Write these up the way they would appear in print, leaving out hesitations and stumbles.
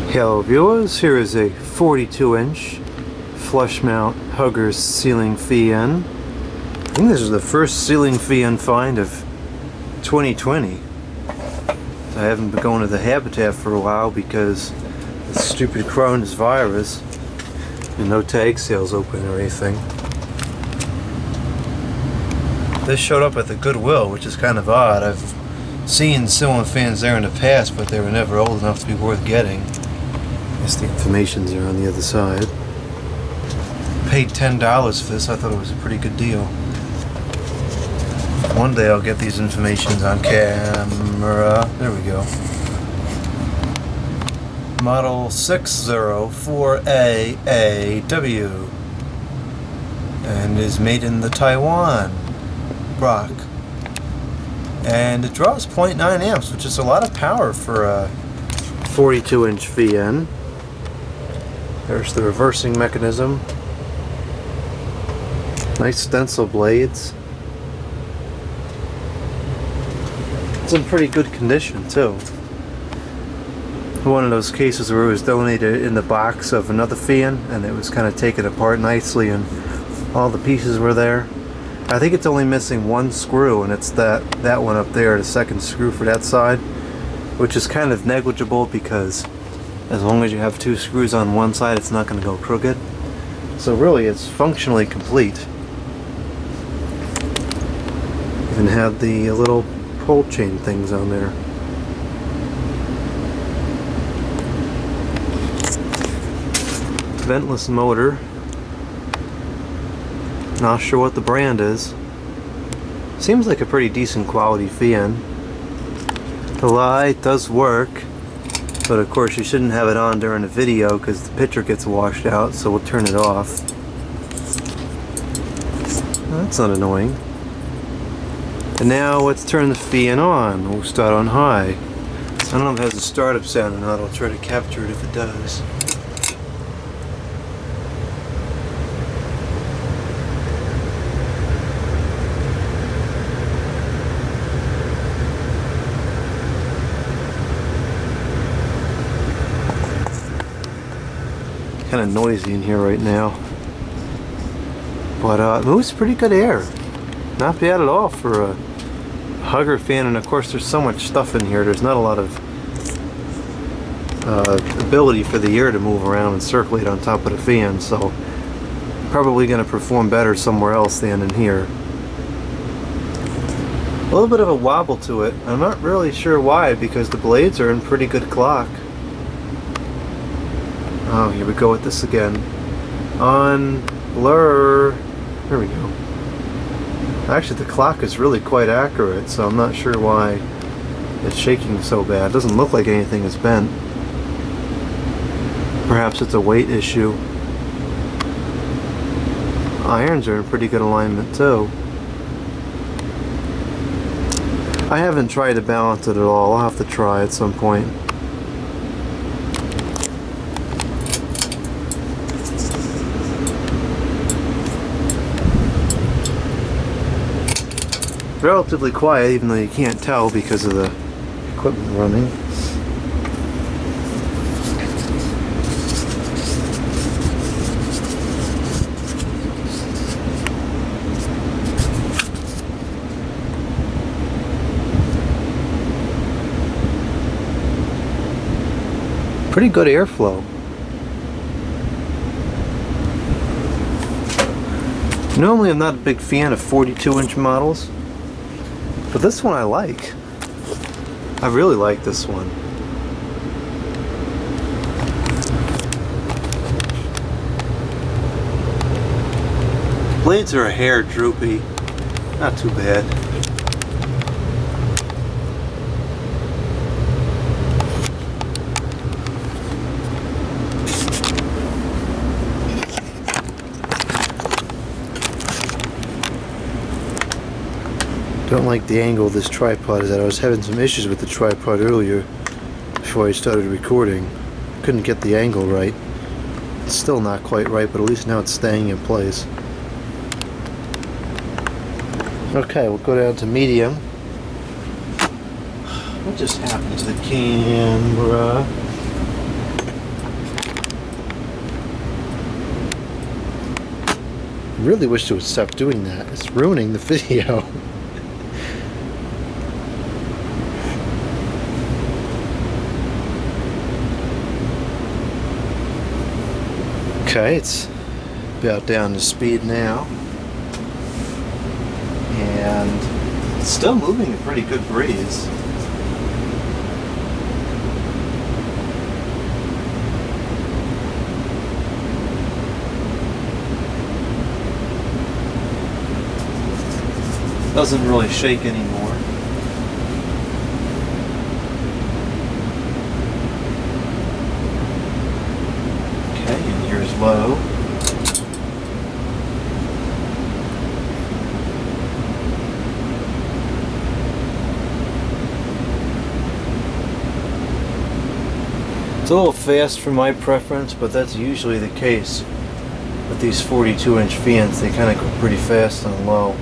Hello viewers, here is a 42-inch flush mount Huggers ceiling fan. I think this is the first ceiling fan find of 2020. I haven't been going to the Habitat for a while because of the stupid Crohn's virus and no tag sales open or anything. This showed up at the Goodwill, which is kind of odd. I've seen ceiling fans there in the past, but they were never old enough to be worth getting. I guess the information's there on the other side. Paid $10 for this. I thought it was a pretty good deal. One day I'll get these informations on camera. There we go. Model 604AAW and is made in the Taiwan block. And it draws 0.9 amps, which is a lot of power for a 42-inch fan. There's the reversing mechanism. Nice stencil blades. It's in pretty good condition too. One of those cases where it was donated in the box of another fan and it was kind of taken apart nicely and all the pieces were there. I think it's only missing one screw, and it's that one up there, the second screw for that side, which is kind of negligible because as long as you have two screws on one side, it's not going to go crooked. So really, it's functionally complete. Even had the little pull chain things on there. Ventless motor. Not sure what the brand is. Seems like a pretty decent quality fan. The light does work, but of course you shouldn't have it on during the video because the picture gets washed out, so we'll turn it off. That's not annoying. And now let's turn the fan on. We'll start on high. I don't know if it has a startup sound or not. I'll try to capture it if it does. Kind of noisy in here right now, but it moves pretty good air. Not bad at all for a Hugger fan, and of course there's so much stuff in here. There's not a lot of ability for the air to move around and circulate on top of the fan, so probably going to perform better somewhere else than in here. A little bit of a wobble to it. I'm not really sure why, because the blades are in pretty good clock. Oh, here we go with this again. On blur. There we go. Actually, the clock is really quite accurate, so I'm not sure why it's shaking so bad. It doesn't look like anything is bent. Perhaps it's a weight issue. Irons are in pretty good alignment too. I haven't tried to balance it at all. I'll have to try at some point. Relatively quiet, even though you can't tell because of the equipment running. Pretty good airflow. Normally I'm not a big fan of 42-inch models, but this one I like. I really like this one. Blades are a hair droopy. Not too bad. Don't like the angle of this tripod is that I was having some issues with the tripod earlier before I started recording. Couldn't get the angle right. It's still not quite right, but at least now it's staying in place. Okay, we'll go down to medium. What just happened to the camera? Really wish it would stop doing that. It's ruining the video. Okay, it's about down to speed now. And it's still moving a pretty good breeze. Doesn't really shake anymore. Okay, and here's low. It's a little fast for my preference, but that's usually the case with these 42-inch fans. They kind of go pretty fast on low.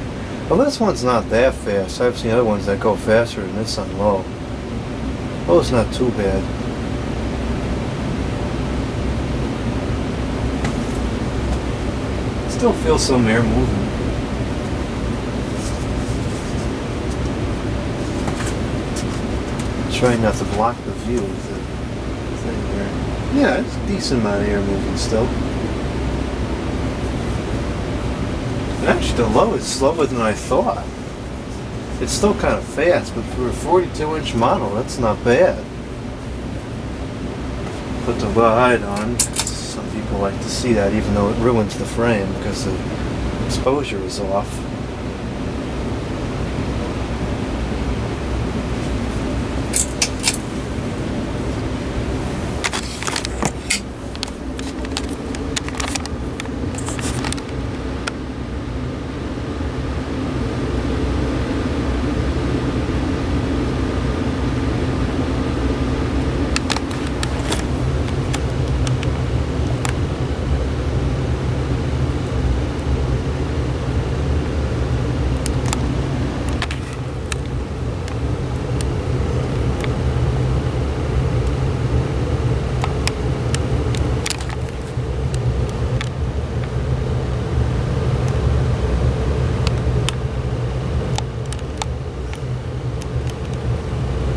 Well, this one's not that fast. I've seen other ones that go faster than this on low. Oh, it's not too bad. Still feel some air moving. Try not to block the view with the thing there. Yeah, it's a decent amount of air moving still. Actually, the low is slower than I thought. It's still kind of fast, but for a 42-inch model, that's not bad. Put the wide on. Some people like to see that, even though it ruins the frame because the exposure is off.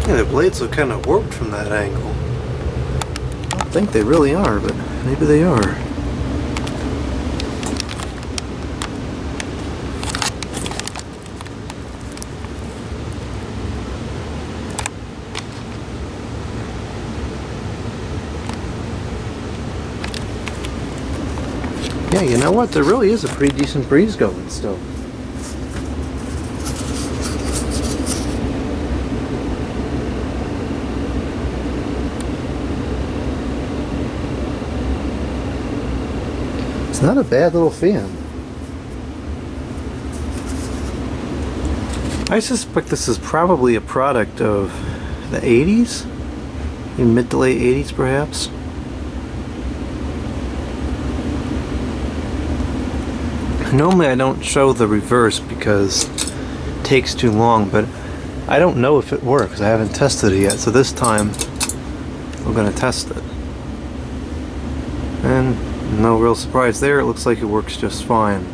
Yeah, the blades look kind of warped from that angle. I don't think they really are, but maybe they are. Yeah, you know what? There really is a pretty decent breeze going still. It's not a bad little fan. I suspect this is probably a product of the 80s, in mid to late 80s perhaps. Normally I don't show the reverse because it takes too long, but I don't know if it works. I haven't tested it yet, so this time we're going to test it. And no real surprise there, it looks like it works just fine.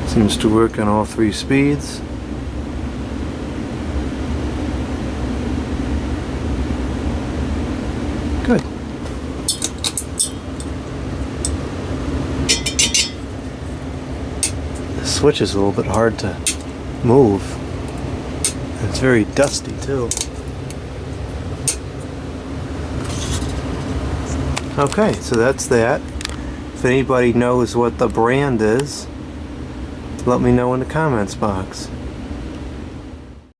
Seems to work on all three speeds. Good. The switch is a little bit hard to move. It's very dusty too. Okay, so that's that. If anybody knows what the brand is, let me know in the comments box.